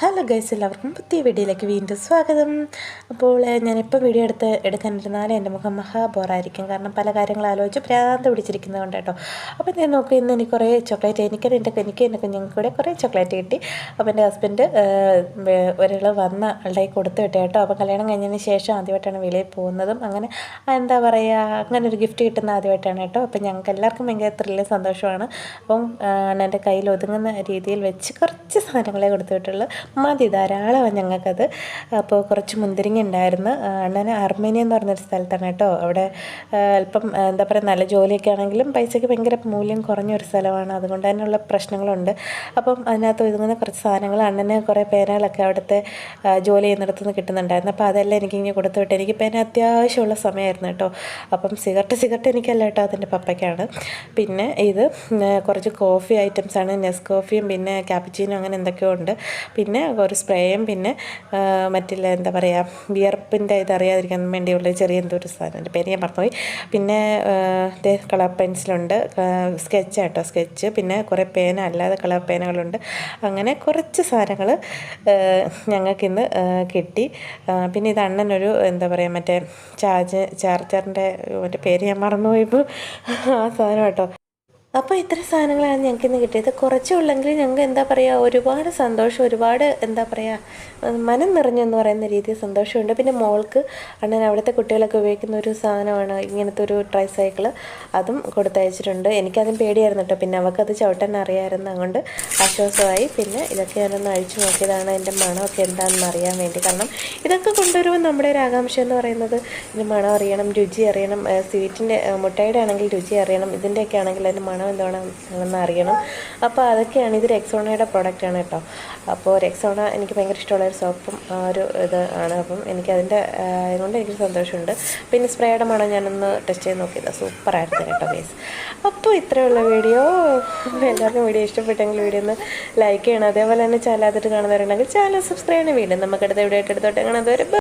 Hello guys, എല്ലാവർക്കും പുതിയ വീഡിയോയിലേക്ക് വീണ്ടും സ്വാഗതം. അപ്പോൾ ഞാനിപ്പോൾ വീഡിയോ എടുക്കാനിരുന്നാലും എൻ്റെ മുഖം മഹാബോറായിരിക്കും. കാരണം പല കാര്യങ്ങൾ ആലോചിച്ച് ഭ്രാന്ത് പിടിച്ചിരിക്കുന്നത് കൊണ്ട് കേട്ടോ. അപ്പോൾ ഞാൻ നോക്കി ഇന്ന് എനിക്ക് കുറേ ചോക്ലേറ്റ് എനിക്ക് എൻ്റെ കുഞ്ഞുങ്ങൾക്ക് കൂടെ കുറേ ചോക്ലേറ്റ് കിട്ടി. അപ്പോൾ എൻ്റെ ഹസ്ബൻഡ് ഒരാൾ വന്ന ആളുടെ കൊടുത്തു വിട്ടേ കേട്ടോ. അപ്പോൾ കല്യാണം കഴിഞ്ഞതിന് ശേഷം ആദ്യമായിട്ടാണ് വെളിയിൽ പോകുന്നതും അങ്ങനെ എന്താ പറയുക, അങ്ങനെ ഒരു ഗിഫ്റ്റ് കിട്ടുന്ന ആദ്യമായിട്ടാണ് കേട്ടോ. അപ്പോൾ ഞങ്ങൾക്ക് എല്ലാവർക്കും ഭയങ്കര ത്രില്ലും സന്തോഷമാണ്. അപ്പം എൻ്റെ കയ്യിൽ ഒതുങ്ങുന്ന രീതിയിൽ വെച്ച് കുറച്ച് സാധനങ്ങളെ കൊടുത്തു വിട്ടുള്ളൂ. മതി, ധാരാളമാണ് ഞങ്ങൾക്കത്. അപ്പോൾ കുറച്ച് മുന്തിരിങ്ങ ഉണ്ടായിരുന്നു. അണ്ണന് അർമേനിയ എന്ന് പറഞ്ഞൊരു സ്ഥലത്താണ് കേട്ടോ. അവിടെ അല്പം എന്താ പറയുക, നല്ല ജോലിയൊക്കെ ആണെങ്കിലും പൈസയ്ക്ക് ഭയങ്കര മൂല്യം കുറഞ്ഞൊരു സ്ഥലമാണ്. അതുകൊണ്ട് തന്നെയുള്ള പ്രശ്നങ്ങളുണ്ട്. അപ്പം അതിനകത്ത് ഒതുങ്ങുന്ന കുറച്ച് സാധനങ്ങൾ, അണ്ണന് കുറേ പേനകളൊക്കെ അവിടുത്തെ ജോലി ചെയ്യുന്നിടത്തു നിന്ന് കിട്ടുന്നുണ്ടായിരുന്നു. അപ്പോൾ അതെല്ലാം എനിക്കിങ്ങനെ കൊടുത്തു വിട്ട്. എനിക്ക് പേന അത്യാവശ്യമുള്ള സമയമായിരുന്നു കേട്ടോ. അപ്പം സിഗരറ്റ് എനിക്കല്ല കേട്ടോ, അതിൻ്റെ പപ്പയ്ക്കാണ്. പിന്നെ ഇത് കുറച്ച് കോഫി ഐറ്റംസാണ്, നെസ്കോഫിയും പിന്നെ ക്യാപ്പച്ചീനോ അങ്ങനെ എന്തൊക്കെയോ ഉണ്ട്. പിന്നെ ഒരു സ്പ്രേയും പിന്നെ മറ്റുള്ള എന്താ പറയുക, വിയർപ്പിൻ്റെ ഇതറിയാതിരിക്കാൻ വേണ്ടിയുള്ള ചെറിയ എന്തോ ഒരു സാധനം, എൻ്റെ പേര് ഞാൻ മറന്നുപോയി. പിന്നെ കളർ പെൻസിലുണ്ട്, സ്കെച്ച്, പിന്നെ കുറേ പേന അല്ലാതെ കളർ പേനകളുണ്ട്. അങ്ങനെ കുറച്ച് സാധനങ്ങൾ ഞങ്ങൾക്കിന്ന് കിട്ടി. പിന്നെ ഇത് അണ്ണനൊരു എന്താ പറയുക, മറ്റേ ചാർജറിൻ്റെ മറ്റേ പേര് ഞാൻ മറന്നുപോയപ്പോൾ ആ സാധനം കേട്ടോ. അപ്പോൾ ഇത്ര സാധനങ്ങളാണ് ഞങ്ങൾക്കിന്ന് കിട്ടിയത്. കുറച്ചേ ഉള്ളെങ്കിൽ ഞങ്ങൾക്ക് എന്താ പറയുക, ഒരുപാട് സന്തോഷം, ഒരുപാട് എന്താ പറയുക, മനം നിറഞ്ഞെന്ന് പറയുന്ന രീതിയിൽ സന്തോഷമുണ്ട്. പിന്നെ മോൾക്ക് അണ്ണൻ അവിടുത്തെ കുട്ടികളൊക്കെ ഉപയോഗിക്കുന്ന ഒരു സാധനമാണ് ഇങ്ങനത്തെ ഒരു ട്രൈ സൈക്കിൾ, അതും കൊടുത്തയച്ചിട്ടുണ്ട്. എനിക്കതും പേടിയായിരുന്നു കേട്ടോ. പിന്നെ അവൾക്കത് ചവിട്ടാൻ അറിയാമായിരുന്നു, അതുകൊണ്ട് ആശ്വാസമായി. പിന്നെ ഇതൊക്കെ ഞാനൊന്ന് അഴിച്ചു നോക്കിയതാണ്, എൻ്റെ മണമൊക്കെ എന്താണെന്ന് അറിയാൻ വേണ്ടി. കാരണം ഇതൊക്കെ കൊണ്ടുവരുമ്പോൾ നമ്മുടെ ഒരു ആകാംക്ഷ എന്ന് പറയുന്നത് ഇതിൻ്റെ മണം അറിയണം, രുചി അറിയണം. സ്വീറ്റിൻ്റെ മുട്ടയുടെ ആണെങ്കിൽ രുചി അറിയണം, ഇതിൻ്റെയൊക്കെ ആണെങ്കിൽ അതിൻ്റെ മണം എന്താണെന്ന് അറിയണം. അപ്പോൾ അതൊക്കെയാണ്. ഇത് റെക്സോണയുടെ പ്രോഡക്റ്റാണ് കേട്ടോ. അപ്പോൾ റെക്സോണ എനിക്ക് ഭയങ്കര ഇഷ്ടമുള്ളൊരു സോപ്പും ഒരു ഇത് ആണ്. അപ്പം എനിക്കതിൻ്റെ അതുകൊണ്ട് എനിക്ക് സന്തോഷമുണ്ട്. പിന്നെ സ്പ്രേയുടെ മണം ഞാനൊന്ന് ടെസ്റ്റ് ചെയ്ത് നോക്കിയത് സൂപ്പറായിരുന്നു കേട്ടോ ഗൈസ്. അപ്പോൾ ഇത്രയുള്ള വീഡിയോ. എല്ലാവർക്കും വീഡിയോ ഇഷ്ടപ്പെട്ടെങ്കിൽ വീഡിയോ ഒന്ന് ലൈക്ക് ചെയ്യണം. അതേപോലെ തന്നെ ചാനൽ അതിട്ട് കാണുന്നവരുണ്ടെങ്കിൽ ചാനൽ സബ്സ്ക്രൈബ് ചെയ്യണം. വീണ്ടും നമുക്കടുത്ത വീഡിയോ ആയിട്ട് എടുത്തോട്ടെ കാണാൻ.